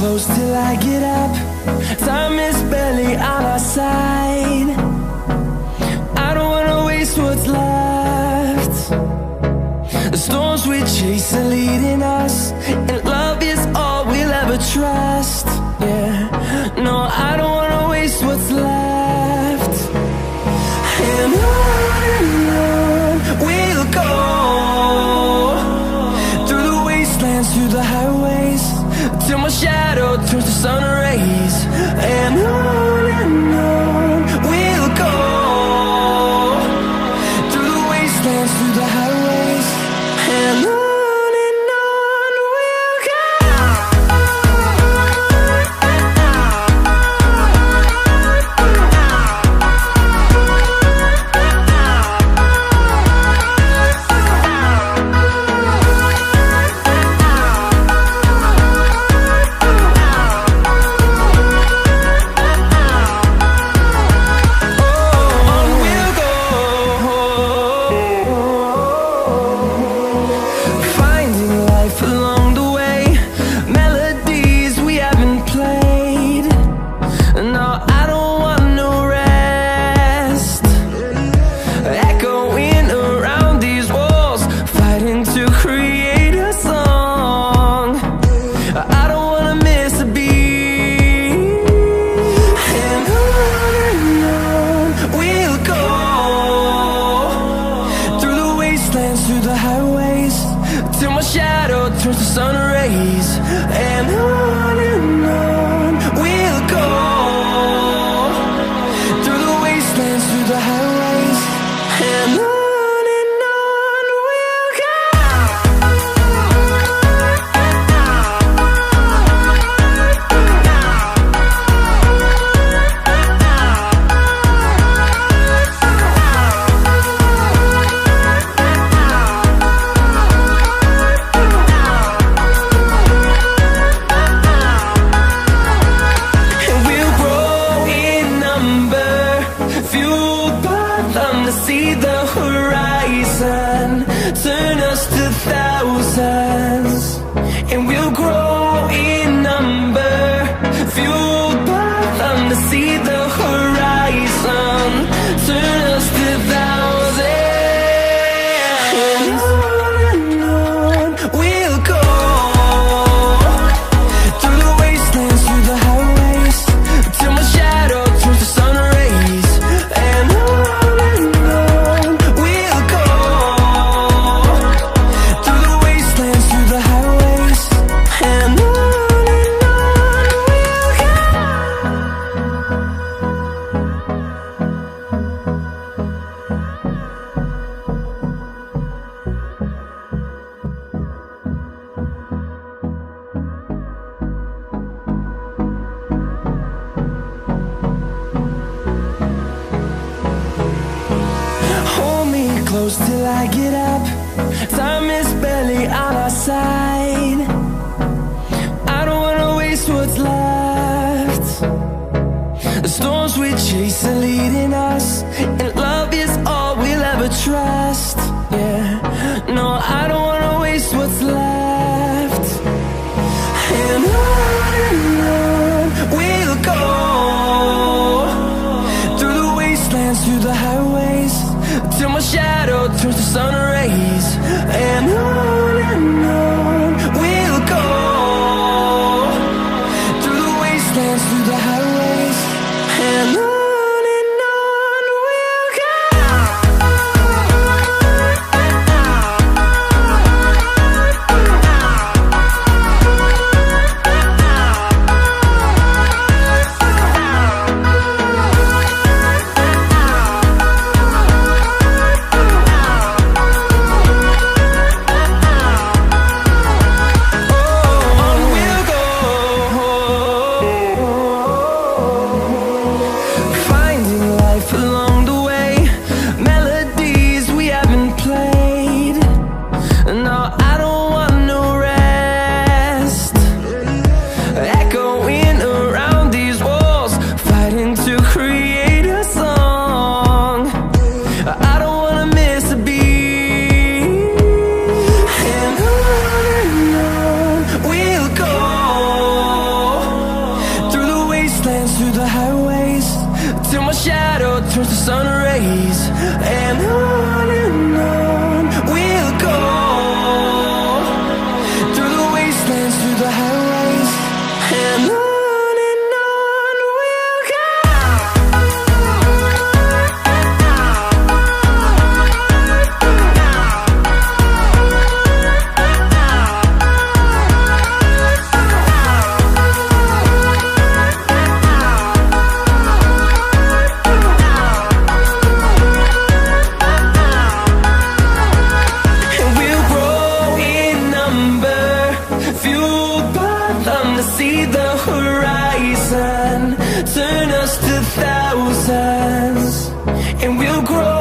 close till I get up. Time is barely on our side. I don't wanna waste what's left. The storms we chase are leading us, and love is all we'll ever trust. Yeah, no, I don't wanna waste what's left. And on we'll go, through the wastelands, through the highways, till my shadow turns to sun rays. And on we'll go, through the wastelands, through the highways, and on we'll go. Till I get up, time is barely on our side. I don't wanna waste what's left. The storms we chase are leading us, and love is all we'll ever trust. Yeah, no, I don't wanna waste what's left. And on we'll go, through the wastelands, through the highways, till my shadow turns to sun rays. And on we'll go, through the wastelands, through the highways, and on we'll go. the highways, till my shadow turns to sun rays. And on we'll go, through the wastelands, through the highways. And on we'll go. See the horizon, turn us to thousands, and we'll grow